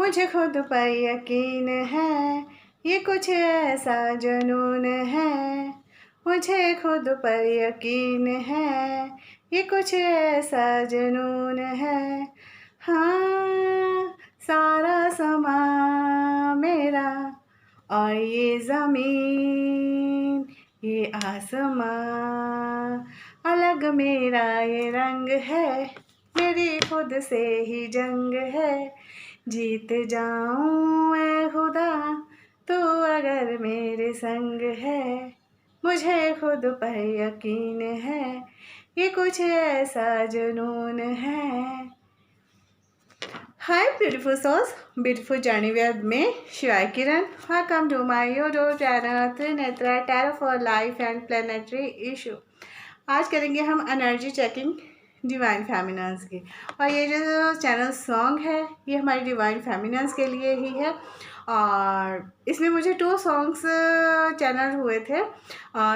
मुझे खुद पर यकीन है, ये कुछ ऐसा जुनून है। मुझे खुद पर यकीन है, ये कुछ ऐसा जुनून है। हाँ, सारा समा मेरा और ये ज़मीन ये आसमां, अलग मेरा ये रंग है, मेरी खुद से ही जंग है। जीत जाऊं ऐ खुदा तो अगर मेरे संग है। मुझे खुद पर यकीन है, ये कुछ ऐसा जुनून है। Hi beautiful souls, beautiful journey with me, Shiva Kiran. Welcome to my YouTube channel Trinetra Tarot for Life and Planetary Issue. आज करेंगे हम एनर्जी चेकिंग डिवाइन फेमिनन्स की। और ये जो चैनल सॉन्ग है ये हमारी डिवाइन फेमिनन्स के लिए ही है। और इसमें मुझे 2 सॉन्ग्स चैनल हुए थे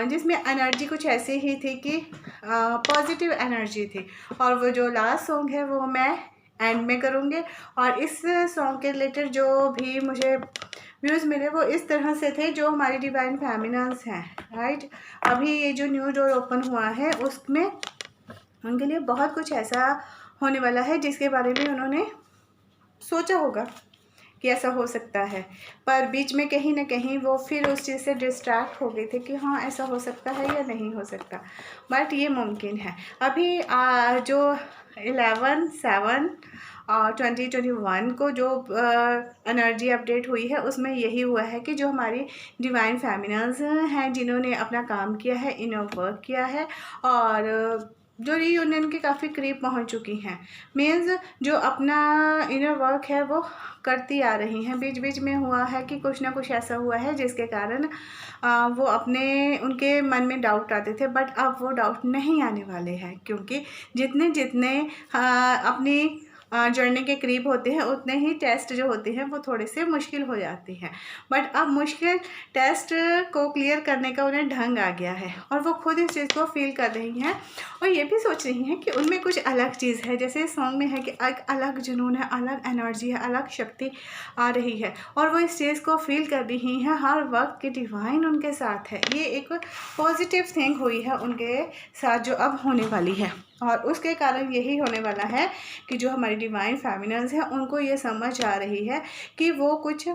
जिसमें एनर्जी कुछ ऐसी ही थी कि पॉजिटिव एनर्जी थी। और वो जो लास्ट सॉन्ग है वो मैं एंड में करूँगी। और इस सॉन्ग के रिलेटेड जो भी मुझे व्यूज़ मिले वो इस तरह से थे जो हमारी डिवाइन फेमिनन्स हैं, राइट। अभी ये जो न्यू डोर ओपन हुआ है उसमें उनके लिए बहुत कुछ ऐसा होने वाला है जिसके बारे में उन्होंने सोचा होगा कि ऐसा हो सकता है, पर बीच में कहीं ना कहीं वो फिर उस चीज़ से डिस्ट्रैक्ट हो गए थे कि हाँ ऐसा हो सकता है या नहीं हो सकता, बट ये मुमकिन है। अभी जो 11/7 और 2021 को जो एनर्जी अपडेट हुई है उसमें यही हुआ है कि जो हमारी डिवाइन फेमिनन्स हैं जिन्होंने अपना काम किया है, इनर वर्क किया है और जो रीयूनियन के काफ़ी करीब पहुंच चुकी हैं, मीन्स जो अपना इनर वर्क है वो करती आ रही हैं। बीच बीच में हुआ है कि कुछ ना कुछ ऐसा हुआ है जिसके कारण वो अपने उनके मन में डाउट आते थे, बट अब वो डाउट नहीं आने वाले हैं क्योंकि जितने जितने अपनी जर्नी के करीब होते हैं उतने ही टेस्ट जो होते हैं वो थोड़े से मुश्किल हो जाते हैं। बट अब मुश्किल टेस्ट को क्लियर करने का उन्हें ढंग आ गया है और वो खुद इस चीज़ को फील कर रही हैं और ये भी सोच रही हैं कि उनमें कुछ अलग चीज़ है। जैसे इस सॉन्ग में है कि एक अलग जुनून है, अलग एनर्जी है, अलग शक्ति आ रही है और वो इस चीज़ को फील कर रही हैं हर वक्त कि डिवाइन उनके साथ है। ये एक पॉजिटिव थिंग हुई है उनके साथ जो अब होने वाली है और उसके कारण यही होने वाला है कि जो हमारी डिवाइन फेमिनन्स हैं उनको ये समझ आ रही है कि वो कुछ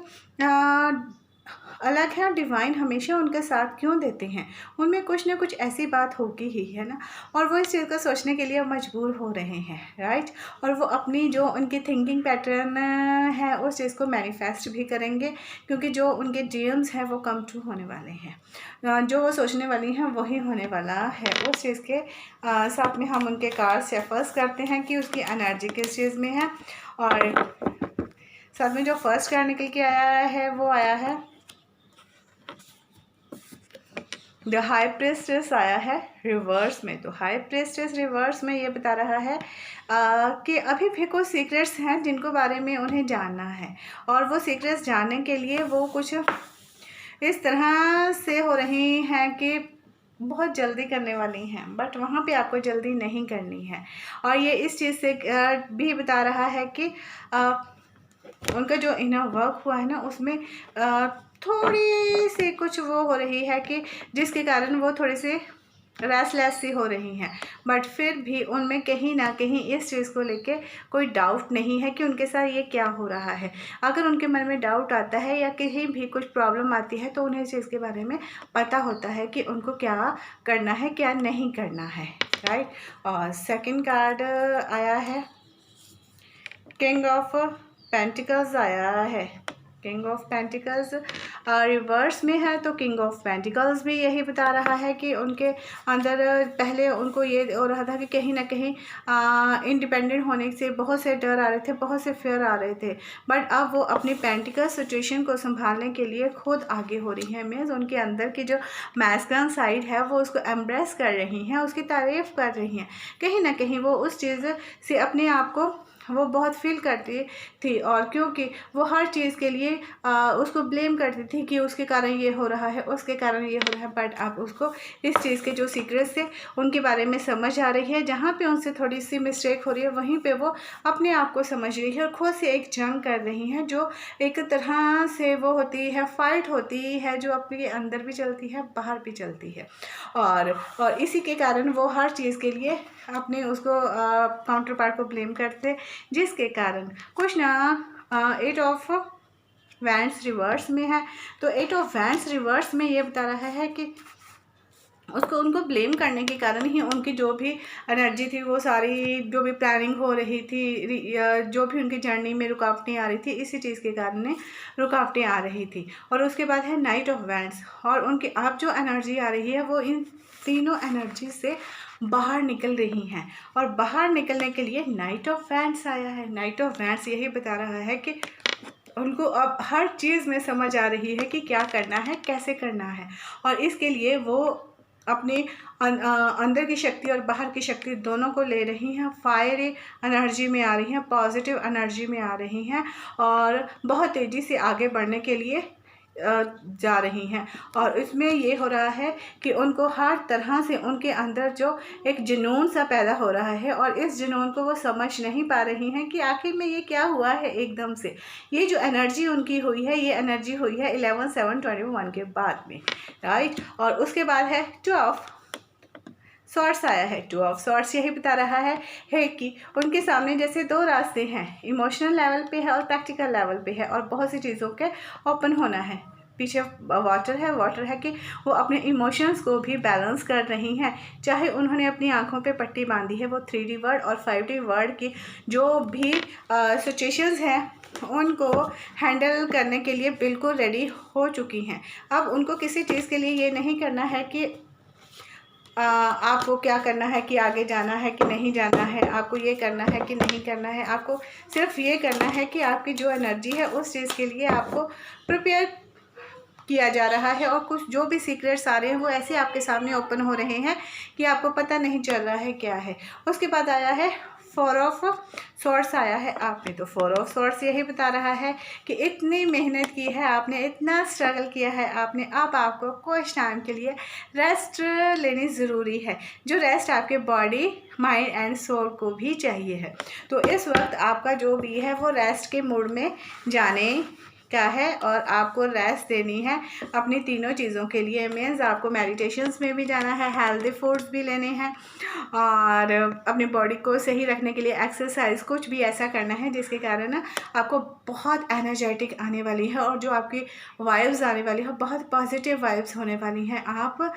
अलग है। डिवाइन हमेशा उनके साथ क्यों देते हैं, उनमें कुछ ना कुछ ऐसी बात होगी ही, है ना। और वो इस चीज़ को सोचने के लिए मजबूर हो रहे हैं, राइट। और वो अपनी जो उनकी थिंकिंग पैटर्न है उस चीज़ को मैनिफेस्ट भी करेंगे क्योंकि जो उनके ड्रीम्स हैं वो कम ट्रू होने वाले हैं। जो वो सोचने वाली हैं वही होने वाला है। उस चीज़ के साथ में हम उनके कार्ड्स शेफर्स करते हैं कि उसकी एनर्जी किस चीज़ में है। और साथ में जो फर्स्ट कार्ड निकल के आया है वो आया है द हाई प्रीस्टेस आया है रिवर्स में। तो हाई प्रीस्टेस रिवर्स में ये बता रहा है कि अभी भी कुछ सीक्रेट्स हैं जिनको बारे में उन्हें जानना है और वो सीक्रेट्स जानने के लिए वो कुछ इस तरह से हो रही हैं कि बहुत जल्दी करने वाली हैं, बट वहाँ पे आपको जल्दी नहीं करनी है। और ये इस चीज़ से भी बता रहा है कि उनका जो इनर वर्क हुआ है ना उसमें थोड़ी सी कुछ वो हो रही है कि जिसके कारण वो थोड़ी सी रेस्टलेस सी हो रही हैं, बट फिर भी उनमें कहीं ना कहीं इस चीज़ को लेके कोई डाउट नहीं है कि उनके साथ ये क्या हो रहा है। अगर उनके मन में डाउट आता है या कहीं भी कुछ प्रॉब्लम आती है तो उन्हें इस चीज़ के बारे में पता होता है कि उनको क्या करना है क्या नहीं करना है, राइट। और सेकंड कार्ड आया है किंग ऑफ पेंटिकल्स आया है। किंग ऑफ पेंटिकल्स रिवर्स में है तो किंग ऑफ पेंटिकल्स भी यही बता रहा है कि उनके अंदर पहले उनको ये हो रहा था कि कहीं ना कहीं इंडिपेंडेंट होने से बहुत से डर आ रहे थे, बहुत से फेयर आ रहे थे, बट अब वो अपनी पेंटिकल सिचुएशन को संभालने के लिए खुद आगे हो रही हैं। मीन्स उनके अंदर की जो मैस्कुलिन साइड है वो उसको एम्ब्रेस कर रही हैं, उसकी तारीफ़ कर रही हैं। कहीं ना कहीं वो उस चीज़ से अपने आप को वो बहुत फील करती थी, और क्योंकि वो हर चीज़ के लिए उसको ब्लेम करती थी कि उसके कारण ये हो रहा है, उसके कारण ये हो रहा है। बट अब उसको इस चीज़ के जो सीक्रेट्स थे उनके बारे में समझ आ रही है। जहाँ पे उनसे थोड़ी सी मिस्टेक हो रही है वहीं पे वो अपने आप को समझ रही है और खुद से एक जंग कर रही हैं, जो एक तरह से वो होती है, फाइट होती है, जो अपने अंदर भी चलती है, बाहर भी चलती है। और इसी के कारण वो हर चीज़ के लिए अपने उसको काउंटर पार्ट को ब्लेम करते, जिसके कारण कुछ ना 8 ऑफ वैंड्स रिवर्स में है। तो 8 ऑफ वैंड्स रिवर्स में ये बता रहा है कि उनको ब्लेम करने के कारण ही उनकी जो भी एनर्जी थी, वो सारी जो भी प्लानिंग हो रही थी, जो भी उनकी जर्नी में रुकावटें आ रही थी, इसी चीज़ के कारण रुकावटें आ रही थी। और उसके बाद है नाइट ऑफ वैंड्स, और उनकी अब जो एनर्जी आ रही है वो इन तीनों एनर्जी से बाहर निकल रही हैं। और बाहर निकलने के लिए नाइट ऑफ वैंड्स आया है। नाइट ऑफ वैंड्स यही बता रहा है कि उनको अब हर चीज़ में समझ आ रही है कि क्या करना है, कैसे करना है, और इसके लिए वो अपने अंदर की शक्ति और बाहर की शक्ति दोनों को ले रही हैं। फायर एनर्जी में आ रही हैं, पॉजिटिव एनर्जी में आ रही हैं, और बहुत तेज़ी से आगे बढ़ने के लिए जा रही हैं। और इसमें ये हो रहा है कि उनको हर तरह से उनके अंदर जो एक जुनून सा पैदा हो रहा है, और इस जुनून को वो समझ नहीं पा रही हैं कि आखिर में ये क्या हुआ है एकदम से। ये जो एनर्जी उनकी हुई है, ये एनर्जी हुई है 11/7/21 के बाद में, राइट। और उसके बाद है 2 ऑफ सॉर्ट्स आया है। 2 ऑफ सॉर्ट्स यही बता रहा है कि उनके सामने जैसे दो रास्ते हैं, इमोशनल लेवल पे है और प्रैक्टिकल लेवल पे है, और बहुत सी चीज़ों के ओपन होना है। पीछे वाटर है कि वो अपने इमोशंस को भी बैलेंस कर रही हैं। चाहे उन्होंने अपनी आंखों पे पट्टी बांधी है, वो 3D वर्ड और 5D वर्ड की जो भी सिचुएशंस हैं उनको हैंडल करने के लिए बिल्कुल रेडी हो चुकी हैं। अब उनको किसी चीज़ के लिए ये नहीं करना है कि आपको क्या करना है, कि आगे जाना है कि नहीं जाना है, आपको ये करना है कि नहीं करना है। आपको सिर्फ ये करना है कि आपकी जो एनर्जी है उस चीज़ के लिए आपको प्रिपेयर किया जा रहा है, और कुछ जो भी सीक्रेट्स आ रहे हैं वो ऐसे आपके सामने ओपन हो रहे हैं कि आपको पता नहीं चल रहा है क्या है। उसके बाद आया है 4 ऑफ सॉर्ट्स आया है आपने। तो 4 ऑफ सॉर्ट्स यही बता रहा है कि इतनी मेहनत की है आपने, इतना स्ट्रगल किया है आपने, अब आपको कुछ टाइम के लिए रेस्ट लेनी ज़रूरी है, जो रेस्ट आपके बॉडी, माइंड एंड सोल को भी चाहिए है। तो इस वक्त आपका जो भी है वो रेस्ट के मूड में जाने क्या है, और आपको रेस्ट देनी है अपनी तीनों चीज़ों के लिए। मीन्स आपको मेडिटेशंस में भी जाना है, हेल्दी फूड्स भी लेने हैं, और अपनी बॉडी को सही रखने के लिए एक्सरसाइज, कुछ भी ऐसा करना है जिसके कारण आपको बहुत एनर्जेटिक आने वाली है, और जो आपकी वाइब्स आने वाली है बहुत पॉजिटिव वाइब्स होने वाली हैं आप।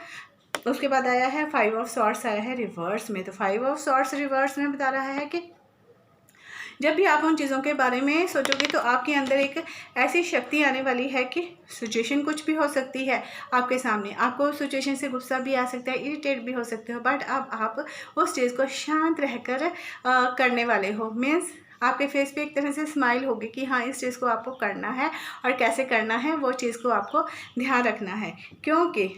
उसके बाद आया है 5 ऑफ सॉर्ट्स आया है रिवर्स में। तो 5 ऑफ सॉर्ट्स रिवर्स में बता रहा है कि जब भी आप उन चीज़ों के बारे में सोचोगे तो आपके अंदर एक ऐसी शक्ति आने वाली है कि सिचुएशन कुछ भी हो सकती है आपके सामने, आपको सिचुएशन से गुस्सा भी आ सकता है, इरिटेट भी हो सकते हो, बट अब आप उस चीज़ को शांत रहकर करने वाले हो। मीन्स आपके फेस पे एक तरह से स्माइल होगी कि हाँ इस चीज़ को आपको करना है, और कैसे करना है वो चीज़ को आपको ध्यान रखना है। क्योंकि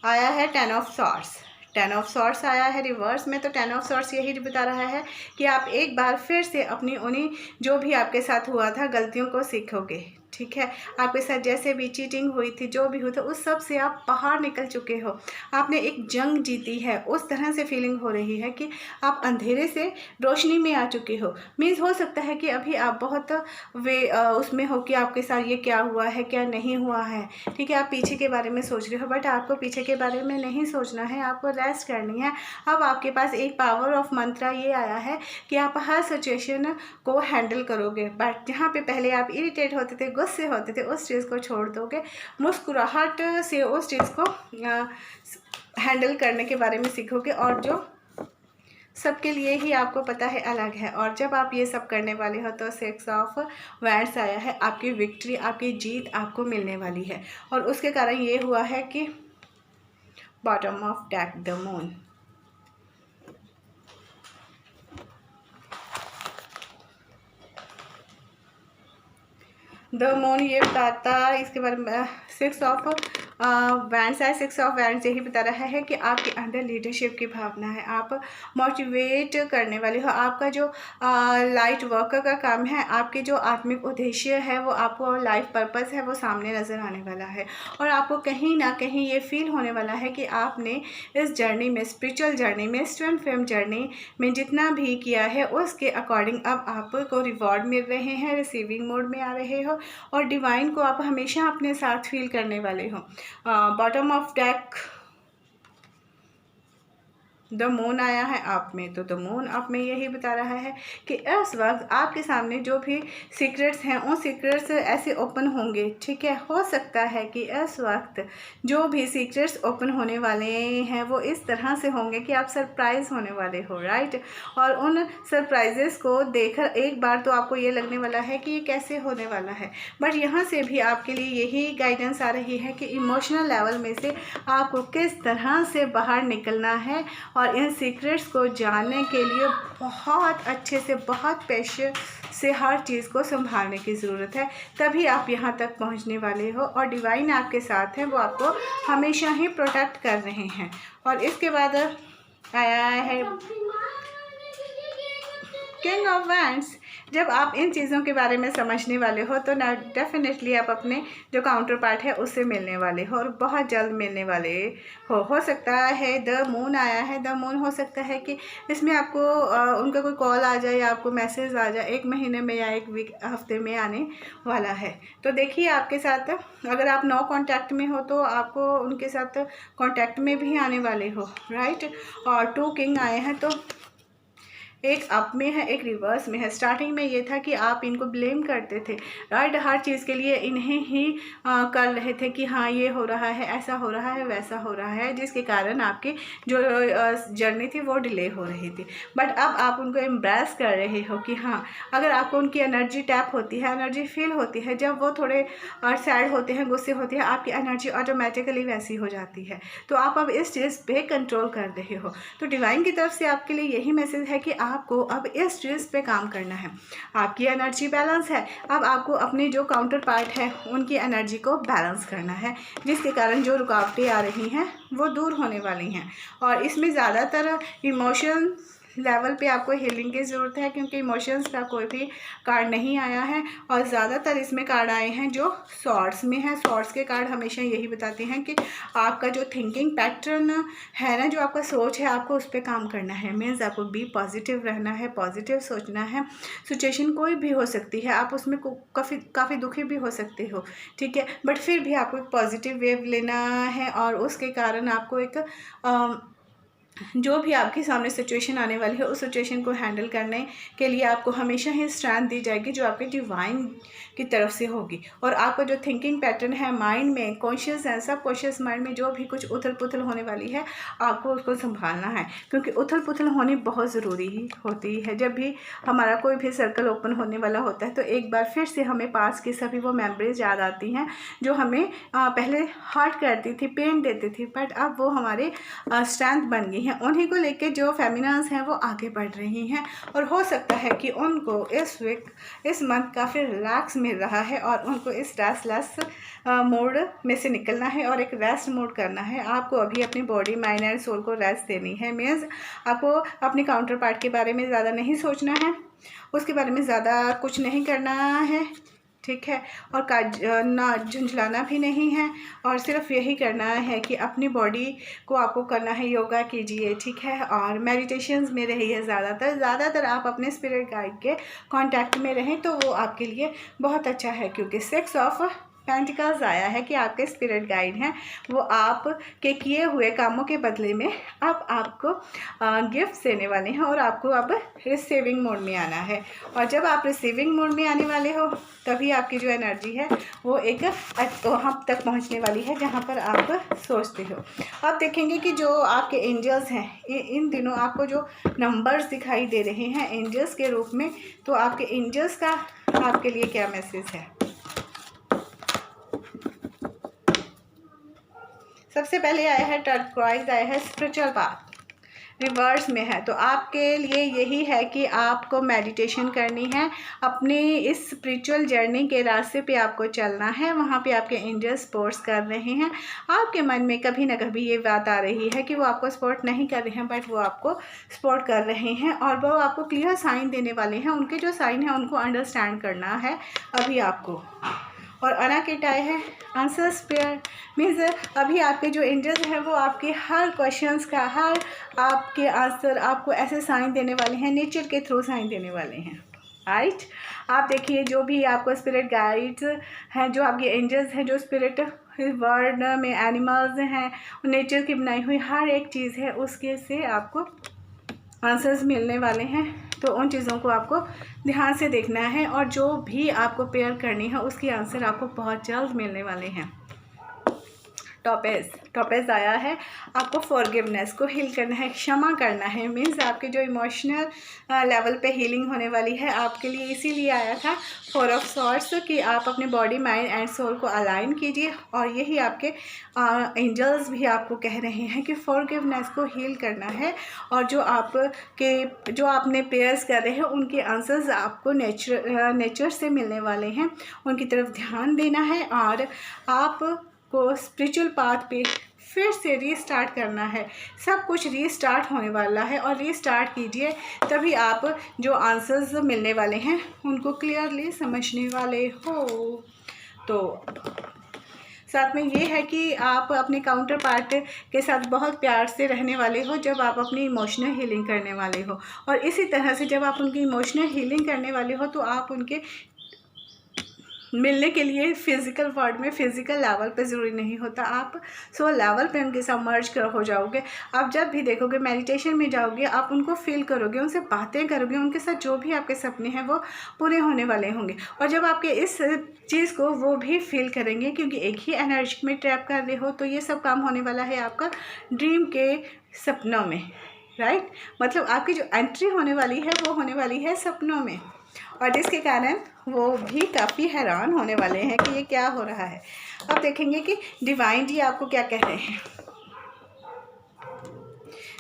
आया है 10 ऑफ सॉर्ट्स। 10 ऑफ सॉर्ट्स आया है रिवर्स में। तो 10 ऑफ सॉर्ट्स यही बता रहा है कि आप एक बार फिर से अपनी उन्हीं जो भी आपके साथ हुआ था गलतियों को सीखोगे। ठीक है, आपके साथ जैसे भी चीटिंग हुई थी, जो भी हुआ था, उस सब से आप बाहर निकल चुके हो, आपने एक जंग जीती है। उस तरह से फीलिंग हो रही है कि आप अंधेरे से रोशनी में आ चुके हो। मीन्स हो सकता है कि अभी आप बहुत उसमें हो कि आपके साथ ये क्या हुआ है, क्या नहीं हुआ है। ठीक है, आप पीछे के बारे में सोच रहे हो, बट आपको पीछे के बारे में नहीं सोचना है, आपको रेस्ट करनी है। अब आपके पास एक पावर ऑफ मंत्रा ये आया है कि आप हर सिचुएशन को हैंडल करोगे। बट जहाँ पे पहले आप इरिटेट होते थे, गुस्से होते थे, उस चीज़ को छोड़ दोगे, मुस्कुराहट से उस चीज़ को हैंडल करने के बारे में सीखोगे, और जो सबके लिए ही आपको पता है अलग है। और जब आप ये सब करने वाले हो तो 6 ऑफ वैंड्स आया है, आपकी विक्ट्री, आपकी जीत आपको मिलने वाली है। और उसके कारण ये हुआ है कि bottom of deck the moon. The moon ये बताता इसके बारे में 6 ऑफ वैंड्स है, 6 ऑफ वैंड्स यही बता रहा है कि आपके अंदर लीडरशिप की भावना है, आप मोटिवेट करने वाले हो। आपका जो लाइट वर्कर का काम है, आपके जो आत्मिक उद्देश्य है, वो आपको लाइफ पर्पस है, वो सामने नज़र आने वाला है। और आपको कहीं ना कहीं ये फील होने वाला है कि आपने इस जर्नी में, स्पिरिचुअल जर्नी में, ट्विन फ्लेम जर्नी में जितना भी किया है उसके अकॉर्डिंग अब आपको रिवॉर्ड मिल रहे हैं, रिसीविंग मोड में आ रहे हो और डिवाइन को आप हमेशा अपने साथ फील करने वाले हो। Bottom of deck the moon आया है आप में, तो द मून आप में यही बता रहा है कि इस वक्त आपके सामने जो भी सीक्रेट्स हैं वो सीक्रेट्स ऐसे ओपन होंगे, ठीक है। हो सकता है कि इस वक्त जो भी सीक्रेट्स ओपन होने वाले हैं वो इस तरह से होंगे कि आप सरप्राइज़ होने वाले हो, राइट। और उन सरप्राइजेस को देखकर एक बार तो आपको ये लगने वाला है कि ये कैसे होने वाला है, बट यहाँ से भी आपके लिए यही गाइडेंस आ रही है कि इमोशनल लेवल में से आपको किस तरह से बाहर निकलना है और इन सीक्रेट्स को जानने के लिए बहुत अच्छे से, बहुत पेशेंस से हर चीज़ को संभालने की ज़रूरत है, तभी आप यहाँ तक पहुँचने वाले हो। और डिवाइन आपके साथ है, वो आपको हमेशा ही प्रोटेक्ट कर रहे हैं। और इसके बाद आया है किंग ऑफ वैंड्स। जब आप इन चीज़ों के बारे में समझने वाले हो तो ना डेफिनेटली आप अपने जो काउंटर पार्ट है उससे मिलने वाले हो और बहुत जल्द मिलने वाले हो सकता है द मून आया है। द मून हो सकता है कि इसमें आपको उनका कोई कॉल आ जाए या आपको मैसेज आ जाए, 1 महीने में या 1 वीक, हफ्ते में आने वाला है। तो देखिए आपके साथ अगर आप नो कांटेक्ट में हो तो आपको उनके साथ कांटेक्ट में भी आने वाले हो, राइट। और 2 किंग आए हैं, तो एक अप में है, एक रिवर्स में है। स्टार्टिंग में ये था कि आप इनको ब्लेम करते थे, राइट, हर चीज़ के लिए इन्हें ही कर रहे थे कि हाँ ये हो रहा है, ऐसा हो रहा है, वैसा हो रहा है, जिसके कारण आपकी जो जर्नी थी वो डिले हो रही थी। बट अब आप उनको एम्ब्रेस कर रहे हो कि हाँ, अगर आपको उनकी एनर्जी टैप होती है, एनर्जी फील होती है, जब वो थोड़े सैड होते हैं, गुस्से होते हैं, आपकी एनर्जी ऑटोमेटिकली वैसी हो जाती है। तो आप अब इस चीज़ पे कंट्रोल कर रहे हो। तो डिवाइन की तरफ से आपके लिए यही मैसेज है कि आपको अब इस चीज़ पे काम करना है। आपकी एनर्जी बैलेंस है, अब आपको अपने जो काउंटर पार्ट है उनकी एनर्जी को बैलेंस करना है, जिसके कारण जो रुकावटें आ रही हैं वो दूर होने वाली हैं। और इसमें ज़्यादातर इमोशन लेवल पे आपको हीलिंग की ज़रूरत है, क्योंकि इमोशंस का कोई भी कार्ड नहीं आया है और ज़्यादातर इसमें कार्ड आए हैं जो सॉर्ड्स में है। सॉर्ड्स के कार्ड हमेशा यही बताते हैं कि आपका जो थिंकिंग पैटर्न है ना, जो आपका सोच है, आपको उस पर काम करना है। मीन्स आपको बी पॉजिटिव रहना है, पॉजिटिव सोचना है। सिचुएशन कोई भी हो सकती है, आप उसमें काफ़ी दुखी भी हो सकते हो, ठीक है, बट फिर भी आपको एक पॉजिटिव वेव लेना है और उसके कारण आपको एक जो भी आपके सामने सिचुएशन आने वाली है उस सिचुएशन को हैंडल करने के लिए आपको हमेशा ही स्ट्रेंथ दी जाएगी, जो आपके डिवाइन की तरफ से होगी। और आपका जो थिंकिंग पैटर्न है माइंड में, कॉन्शियस है, सब कॉन्शियस माइंड में जो भी कुछ उथल पुथल होने वाली है, आपको उसको संभालना है, क्योंकि उथल पुथल होनी बहुत ज़रूरी होती है। जब भी हमारा कोई भी सर्कल ओपन होने वाला होता है तो एक बार फिर से हमें पास की सभी वो मेमोरीज याद आती हैं जो हमें पहले हर्ट करती थी, पेन देती थी, बट अब वो हमारे स्ट्रेंथ बन गई हैं। उन्हीं को लेके जो फेमिनास हैं वो आगे बढ़ रही हैं और हो सकता है कि उनको इस वीक, इस मंथ काफ़ी रिलैक्स मिल रहा है और उनको इस रेस्टलेस मोड में से निकलना है और एक रेस्ट मोड करना है। आपको अभी अपनी बॉडी, माइंड एंड सोल को रेस्ट देनी है। मीन्स आपको अपने काउंटर पार्ट के बारे में ज़्यादा नहीं सोचना है, उसके बारे में ज़्यादा कुछ नहीं करना है, ठीक है, और ना झुंझलाना भी नहीं है, और सिर्फ यही करना है कि अपनी बॉडी को आपको करना है, योगा कीजिए, ठीक है, और मेडिटेशंस में रहिए। ज़्यादातर आप अपने स्पिरिट गाइड के कांटेक्ट में रहें तो वो आपके लिए बहुत अच्छा है, क्योंकि 6 ऑफ पेंटिकल्स आया है कि आपके स्पिरिट गाइड हैं, वो आप के किए हुए कामों के बदले में अब आपको गिफ्ट देने वाले हैं और आपको अब रिसीविंग मोड में आना है। और जब आप रिसीविंग मोड में आने वाले हो तभी आपकी जो एनर्जी है वो एक वहाँ तक पहुँचने वाली है जहाँ पर आप सोचते हो। आप देखेंगे कि जो आपके एंजल्स हैं, इन दिनों आपको जो नंबर्स दिखाई दे रहे हैं एंजल्स के रूप में, तो आपके एंजल्स का आपके लिए क्या मैसेज है। सबसे पहले आया है टर्क्वाइज, आया है स्पिरिचुअल पाथ। रिवर्स में है। तो आपके लिए यही है कि आपको मेडिटेशन करनी है, अपनी इस स्पिरिचुअल जर्नी के रास्ते पे आपको चलना है। वहाँ पे आपके एंजल सपोर्ट्स कर रहे हैं। आपके मन में कभी ना कभी ये बात आ रही है कि वो आपको सपोर्ट नहीं कर रहे हैं, बट वो आपको सपोर्ट कर रहे हैं और वो आपको क्लियर साइन देने वाले हैं। उनके जो साइन है उनको अंडरस्टैंड करना है अभी आपको। और अनाकिट आए हैं आंसर्स पेयर, मीन्स अभी आपके जो एंजल्स हैं वो आपके हर क्वेश्चंस का, हर आपके आंसर आपको ऐसे साइन देने वाले हैं, नेचर के थ्रू साइन देने वाले हैं। राइट, आप देखिए जो भी आपको स्पिरिट गाइड्स हैं, जो आपके एंजल्स हैं, जो स्पिरिट वर्ल्ड में एनिमल्स हैं, नेचर की बनाई हुई हर एक चीज़ है, उसके से आपको आंसर्स मिलने वाले हैं। तो उन चीज़ों को आपको ध्यान से देखना है और जो भी आपको पेयर करनी है उसकी आंसर आपको बहुत जल्द मिलने वाले हैं। टॉपेज आया है, आपको फॉरगिवनेस को हील करना है, क्षमा करना है। मीन्स आपके जो इमोशनल लेवल पे हीलिंग होने वाली है आपके लिए, इसीलिए आया था 4 ऑफ सॉर्ड्स कि आप अपने बॉडी, माइंड एंड सोल को अलाइन कीजिए। और यही आपके एंजल्स भी आपको कह रहे हैं कि फॉरगिवनेस को हील करना है। और जो आपने प्रेयर्स कर रहे हैं उनके आंसर्स आपको नेचर से मिलने वाले हैं, उनकी तरफ ध्यान देना है और आप को स्पिरिचुअल पाथ पे फिर से रीस्टार्ट करना है। सब कुछ रीस्टार्ट होने वाला है और रीस्टार्ट कीजिए, तभी आप जो आंसर्स मिलने वाले हैं उनको क्लियरली समझने वाले हो। तो साथ में ये है कि आप अपने काउंटर पार्ट के साथ बहुत प्यार से रहने वाले हो जब आप अपनी इमोशनल हीलिंग करने वाले हो। और इसी तरह से जब आप उनकी इमोशनल हीलिंग करने वाले हो तो आप उनके मिलने के लिए फिज़िकल वर्ल्ड में, फिज़िकल लेवल पे ज़रूरी नहीं होता, आप सोल लेवल पे उनके साथ मर्ज हो जाओगे। आप जब भी देखोगे, मेडिटेशन में जाओगे, आप उनको फील करोगे, उनसे बातें करोगे, उनके साथ जो भी आपके सपने हैं वो पूरे होने वाले होंगे। और जब आपके इस चीज़ को वो भी फील करेंगे, क्योंकि एक ही एनर्जी में ट्रैप कर रहे हो, तो ये सब काम होने वाला है आपका ड्रीम के सपनों में। राइट, मतलब आपकी जो एंट्री होने वाली है वो होने वाली है सपनों में, और जिसके कारण वो भी काफ़ी हैरान होने वाले हैं कि ये क्या हो रहा है। अब देखेंगे कि डिवाइन जी आपको क्या कह रहे हैं।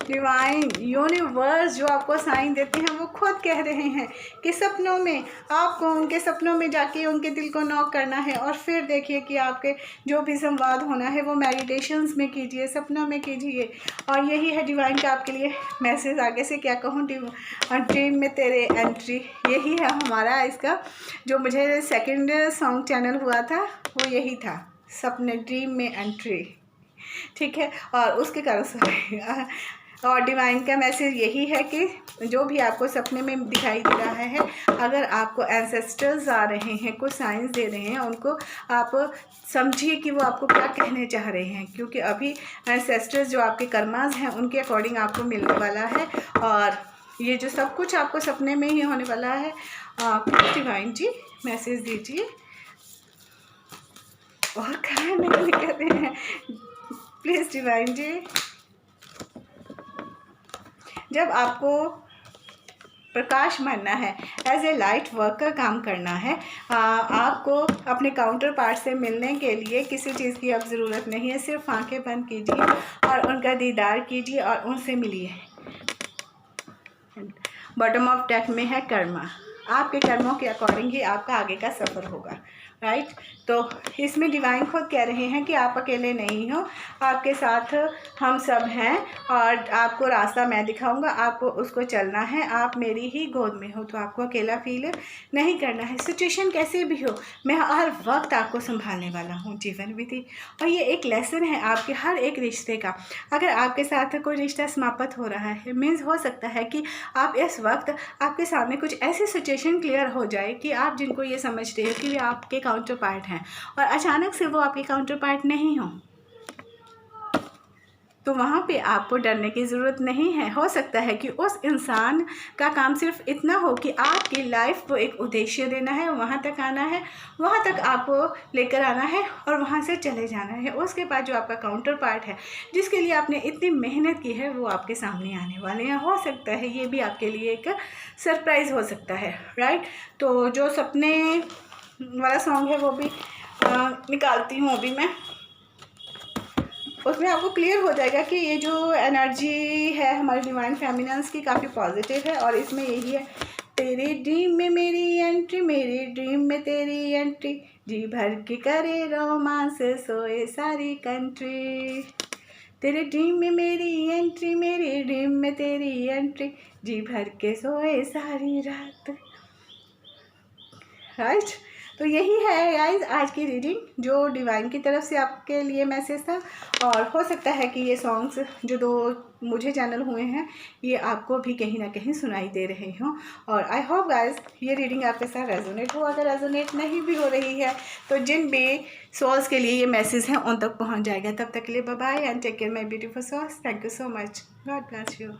डिवाइन यूनिवर्स जो आपको साइन देते हैं वो खुद कह रहे हैं कि सपनों में आपको उनके सपनों में जाके उनके दिल को नॉक करना है और फिर देखिए कि आपके जो भी संवाद होना है वो मेडिटेशंस में कीजिए, सपनों में कीजिए। और यही है डिवाइन का आपके लिए मैसेज। आगे से क्या कहूँ, ड्रीम में तेरे एंट्री, यही है हमारा इसका। जो मुझे सेकंड सॉन्ग चैनल हुआ था वो यही था, सपने ड्रीम में एंट्री। ठीक है, और उसके कारण से और डिवाइन का मैसेज यही है कि जो भी आपको सपने में दिखाई दे रहा है, अगर आपको एंसेस्टर्स आ रहे हैं, कुछ साइंस दे रहे हैं, उनको आप समझिए कि वो आपको क्या कहने चाह रहे हैं, क्योंकि अभी एंसेस्टर्स जो आपके कर्मास हैं उनके अकॉर्डिंग आपको मिलने वाला है। और ये जो सब कुछ आपको सपने में ही होने वाला है। डिवाइन जी मैसेज दीजिए और क्या नहीं कर रहे हैं, प्लीज़ डिवाइन जी। जब आपको प्रकाश मानना है, एज ए लाइट वर्क का काम करना है, आपको अपने काउंटर पार्ट से मिलने के लिए किसी चीज़ की अब ज़रूरत नहीं है। सिर्फ आंखें बंद कीजिए और उनका दीदार कीजिए और उनसे मिलिए। बॉटम ऑफ डेक में है कर्मा, आपके कर्मों के अकॉर्डिंग ही आपका आगे का सफ़र होगा। राइट, तो इसमें डिवाइन खुद कह रहे हैं कि आप अकेले नहीं हो, आपके साथ हम सब हैं और आपको रास्ता मैं दिखाऊंगा, आपको उसको चलना है। आप मेरी ही गोद में हो, तो आपको अकेला फील नहीं करना है। सिचुएशन कैसे भी हो, मैं हर वक्त आपको संभालने वाला हूँ जीवन विधि। और ये एक लेसन है आपके हर एक रिश्ते का। अगर आपके साथ कोई रिश्ता समाप्त हो रहा है, मीन्स हो सकता है कि आप इस वक्त आपके सामने कुछ ऐसी सिचुएशन क्लियर हो जाए कि आप जिनको ये समझ रहे हो कि वे आपके काउंटर पार्ट हैं और अचानक से वो आपके काउंटर पार्ट नहीं हो, तो वहाँ पे आपको डरने की ज़रूरत नहीं है। हो सकता है कि उस इंसान का काम सिर्फ इतना हो कि आपकी लाइफ को एक उद्देश्य देना है, वहाँ तक आना है, वहाँ तक आपको लेकर आना है और वहाँ से चले जाना है। उसके बाद जो आपका काउंटर पार्ट है, जिसके लिए आपने इतनी मेहनत की है, वो आपके सामने आने वाले हैं। हो सकता है ये भी आपके लिए एक सरप्राइज़ हो सकता है। राइट, तो जो सपने वाला सॉन्ग है वो भी निकालती हूँ अभी मैं। उसमें आपको क्लियर हो जाएगा कि ये जो एनर्जी है हमारी डिवाइन फेमिनिन्स की काफ़ी पॉजिटिव है। और इसमें यही है, तेरे ड्रीम में मेरी एंट्री, मेरी ड्रीम में तेरी एंट्री, जी भर के करे रोमांस सोए सारी कंट्री। तेरे ड्रीम में मेरी एंट्री, मेरी ड्रीम में तेरी एंट्री, जी भर के सोए सारी रात। राइट, तो यही है गाइज आज की रीडिंग जो डिवाइन की तरफ से आपके लिए मैसेज था। और हो सकता है कि ये सॉन्ग्स जो दो मुझे चैनल हुए हैं ये आपको भी कहीं ना कहीं सुनाई दे रहे हों। और आई होप गाइज ये रीडिंग आपके साथ रेजोनेट हो। अगर रेजोनेट नहीं भी हो रही है तो जिन भी सोल्स के लिए ये मैसेज हैं उन तक पहुंच जाएगा। तब तक के लिए bye bye and take care my beautiful souls. Thank you so much. God bless you.